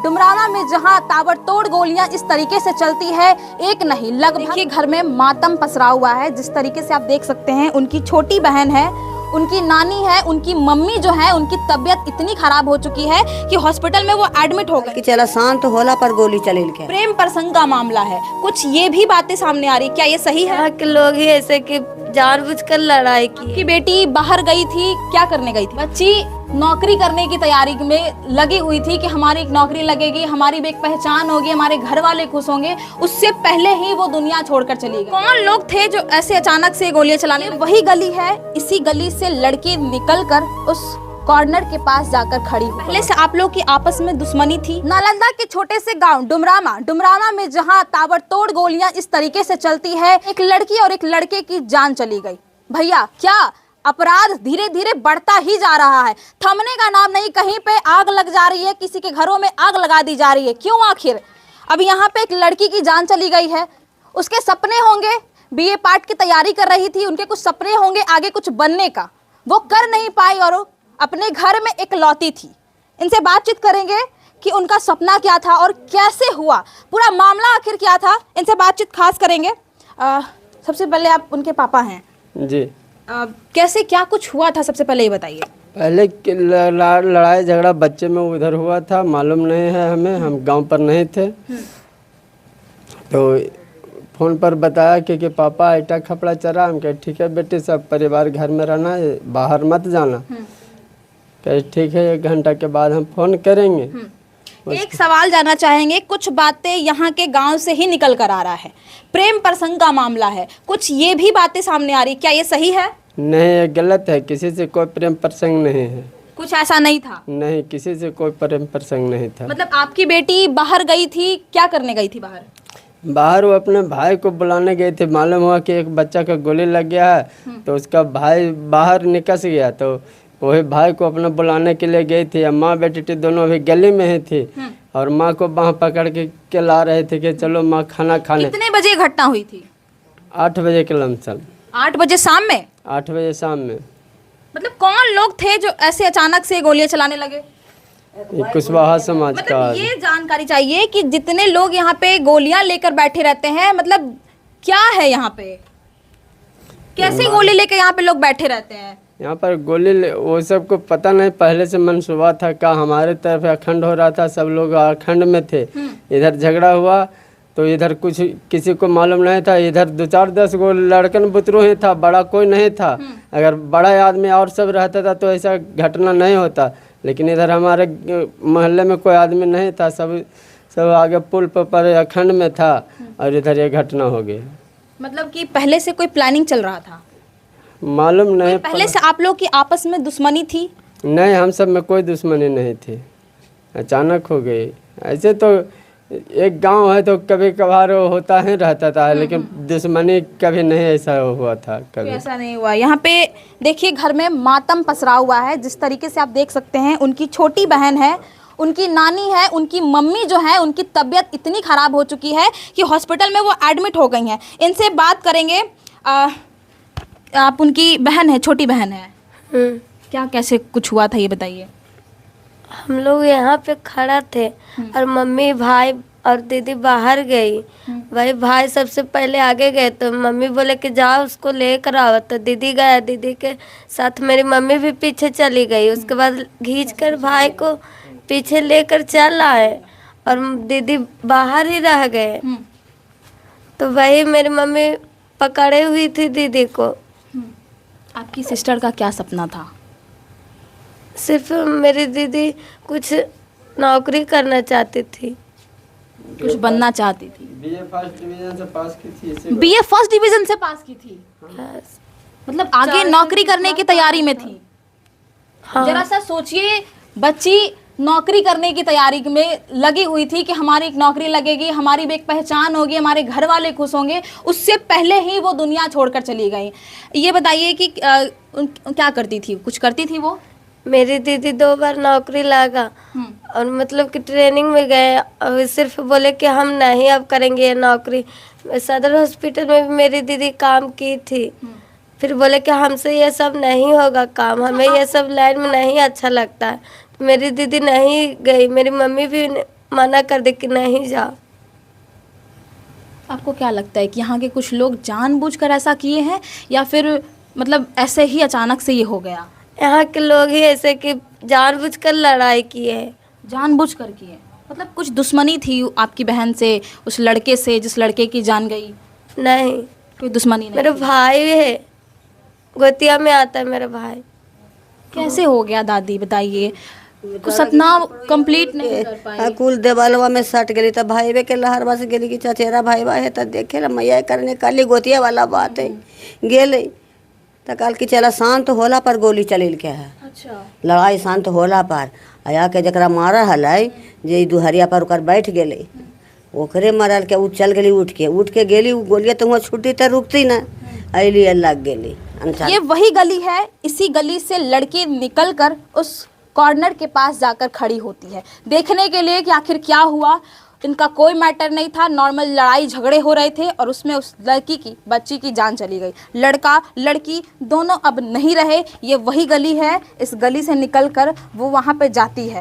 डुमराना में जहां ताबड़तोड़ गोलियां इस तरीके से चलती है, एक नहीं लगभग के घर में मातम पसरा हुआ है। जिस तरीके से आप देख सकते हैं, उनकी छोटी बहन है, उनकी नानी है, उनकी मम्मी जो है, उनकी तबीयत इतनी खराब हो चुकी है कि हॉस्पिटल में वो एडमिट हो गए। चला शांत होला पर गोली चले के प्रेम प्रसंग का मामला है, कुछ ये भी बातें सामने आ रही, क्या ये सही है? यहाँ के लोग ही ऐसे कि जानबूझकर लड़ाई की। बेटी बाहर गई थी, क्या करने गई थी? बच्ची नौकरी करने की तैयारी में लगी हुई थी कि हमारी एक नौकरी लगेगी, हमारी भी एक पहचान होगी, हमारे घर वाले खुश होंगे। उससे पहले ही वो दुनिया छोड़कर चली गई। कौन लोग थे जो ऐसे अचानक से गोलियां चलाने? वही गली है, इसी गली से लड़की निकलकर उस कॉर्नर के पास जाकर खड़ी हुई। पहले से आप लोग की आपस में दुश्मनी थी? नालंदा के छोटे से गांव डुमराना में जहां ताबड़तोड़ गोलियां इस तरीके से चलती है, एक लड़की और एक लड़के की जान चली गई। भैया, क्या अपराध धीरे धीरे बढ़ता ही जा रहा है, थमने का नाम नहीं। कहीं पे आग लग जा रही है, किसी के घरों में आग लगा दी जा रही है। क्यों आखिर? अब यहाँ पे एक लड़की की जान चली गई है, उसके सपने होंगे, बीए पार्ट की तैयारी कर रही थी, उनके कुछ सपने होंगे आगे कुछ बनने का, वो कर नहीं पाई और अपने घर में एक लौती थी। इनसे बातचीत करेंगे कि उनका सपना क्या था और कैसे हुआ, पूरा मामला आखिर क्या था। इनसे बातचीत खास करेंगे। सबसे पहले आप उनके पापा हैं जी। कैसे क्या कुछ हुआ था, सबसे पहले ये बताइए। पहले लड़ाई झगड़ा बच्चे में उधर हुआ था, मालूम नहीं है हमें, हम गांव पर नहीं थे। तो फोन पर बताया कि पापा इटा खपड़ा चरा। हम कहे ठीक है बेटे, सब परिवार घर में रहना है, बाहर मत जाना। कहे ठीक है, 1 घंटा के बाद हम फोन करेंगे। एक सवाल जानना चाहेंगे, कुछ बातें यहाँ के गांव से ही निकल कर आ रहा है, प्रेम प्रसंग का मामला है, कुछ ये भी बातें सामने आ रही, क्या ये सही है? नहीं, ये गलत है। किसी से कोई प्रेम प्रसंग नहीं है। कुछ ऐसा नहीं था? नहीं, किसी से कोई प्रेम प्रसंग नहीं था। मतलब आपकी बेटी बाहर गई थी, क्या करने गई थी बाहर? बाहर वो अपने भाई को बुलाने गए थे। मालूम हुआ कि एक बच्चा का गोली लग गया है, तो उसका भाई बाहर निकस गया, तो वही भाई को अपना बुलाने के लिए गई थी। माँ बेटी दोनों अभी गली में ही थी और माँ को बाँह पकड़ के ला रहे थे कि चलो माँ खाना खाने। कितने बजे घटना हुई थी? 8 बजे के लमसम। 8 बजे शाम में? 8 बजे शाम में। मतलब कौन लोग थे जो ऐसे अचानक से गोलियां चलाने लगे? ये कुशवाहा समाज का। मतलब ये जानकारी चाहिए कि जितने लोग यहाँ पे गोलियां लेकर बैठे रहते हैं, मतलब क्या है यहाँ पे, कैसे गोली लेकर यहाँ पे लोग बैठे रहते हैं? यहाँ पर गोली वो सबको पता नहीं, पहले से मनसूबा था का। हमारे तरफ अखंड हो रहा था, सब लोग अखंड में थे। इधर झगड़ा हुआ तो इधर कुछ किसी को मालूम नहीं था। इधर 2-4-10 गो लड़कन बुतरू ही था, बड़ा कोई नहीं था। अगर बड़ा आदमी और सब रहता था तो ऐसा घटना नहीं होता, लेकिन इधर हमारे मोहल्ले में कोई आदमी नहीं था, सब आगे पुल पर अखंड में था और इधर ये घटना हो गई। मतलब कि पहले से कोई प्लानिंग चल रहा था? मालूम नहीं। पहले से आप लोग की आपस में दुश्मनी थी? नहीं, हम सब में कोई दुश्मनी नहीं थी, अचानक हो गई। ऐसे तो एक गांव है तो कभी कभार होता ही रहता था, लेकिन दुश्मनी कभी नहीं ऐसा हुआ था, कभी ऐसा नहीं हुआ। यहाँ पे देखिए, घर में मातम पसरा हुआ है। जिस तरीके से आप देख सकते हैं, उनकी छोटी बहन है, उनकी नानी है, उनकी मम्मी जो है, उनकी तबीयत इतनी खराब हो चुकी है कि हॉस्पिटल में वो एडमिट हो गई हैं। इनसे बात करेंगे। आप उनकी बहन है, छोटी बहन है, क्या कैसे कुछ हुआ था ये बताइए। हम लोग यहाँ पे खड़ा थे और मम्मी भाई और दीदी बाहर गई। वही भाई सबसे पहले आगे गए तो मम्मी बोले कि जाओ उसको लेकर आओ, तो दीदी गया। दीदी के साथ मेरी मम्मी भी पीछे चली गई। उसके बाद खींच कर भाई को पीछे लेकर चल आए और दीदी बाहर ही रह गए। तो वही मेरी मम्मी पकड़े हुई थी दीदी को। आपकी सिस्टर का क्या सपना था? सिर्फ मेरी दीदी कुछ नौकरी करना चाहती थी, कुछ बनना चाहती थी। बीए फर्स्ट डिवीजन से पास की थी। बीए फर्स्ट डिवीजन से पास की थी? मतलब आगे नौकरी करने की तैयारी में थी? हाँ। जरा सा सोचिए, बच्ची नौकरी करने की तैयारी में लगी हुई थी कि हमारी एक नौकरी लगेगी, हमारी भी एक पहचान होगी, हमारे घर वाले खुश होंगे। उससे पहले ही वो दुनिया छोड़कर चली गई। ये बताइए कि क्या करती थी, कुछ करती थी वो? मेरी दीदी 2 बार नौकरी लगा और मतलब कि ट्रेनिंग में गए और सिर्फ बोले कि हम नहीं अब करेंगे ये नौकरी। सदर हॉस्पिटल में भी मेरी दीदी काम की थी, फिर बोले कि हमसे ये सब नहीं होगा काम, हमें ये सब लाइन में नहीं अच्छा लगता है। मेरी दीदी नहीं गई, मेरी मम्मी भी मना कर दे कि नहीं जा। आपको क्या लगता है कि यहाँ के कुछ लोग जानबूझकर ऐसा किए हैं या फिर मतलब ऐसे ही अचानक से ये हो गया? यहाँ के लोग ही ऐसे कि जानबूझकर लड़ाई किए हैं। जानबूझकर किए मतलब कुछ दुश्मनी थी आपकी बहन से, उस लड़के से जिस लड़के की जान गई? नहीं, कोई दुश्मनी नहीं मेरा थी। भाई है, गोतिया में आता है मेरा भाई। कैसे हो गया दादी बताइए, कुछ सपना कंप्लीट नहीं कर पाई? कुल देवालवा में सट गई तब भाई बे के लहर बस गेली कि चचेरा भाई बा है तो देखे ला मैया करने काली गोतिया वाला बात है गेले तो कल की चला शांत होला पर गोली चलिल के है। अच्छा, लड़ाई शांत होला पर आया के जरा मारा हलाई जे दुहरिया पर ओकर बैठ गेले ओकरे मरल के उ चल गेली उठ के गेली उ गोलियां तो वहाँ छुट्टी तो रुकती ना अली लग गेली। ये वही गली है, इसी गली से लड़की निकलकर उस कॉर्नर के पास जाकर खड़ी होती है देखने के लिए कि आखिर क्या हुआ। इनका कोई मैटर नहीं था, नॉर्मल लड़ाई झगड़े हो रहे थे और उसमें उस लड़की की बच्ची की जान चली गई। लड़का लड़की दोनों अब नहीं रहे। ये वही गली है, इस गली से निकलकर वो वहाँ पे जाती है।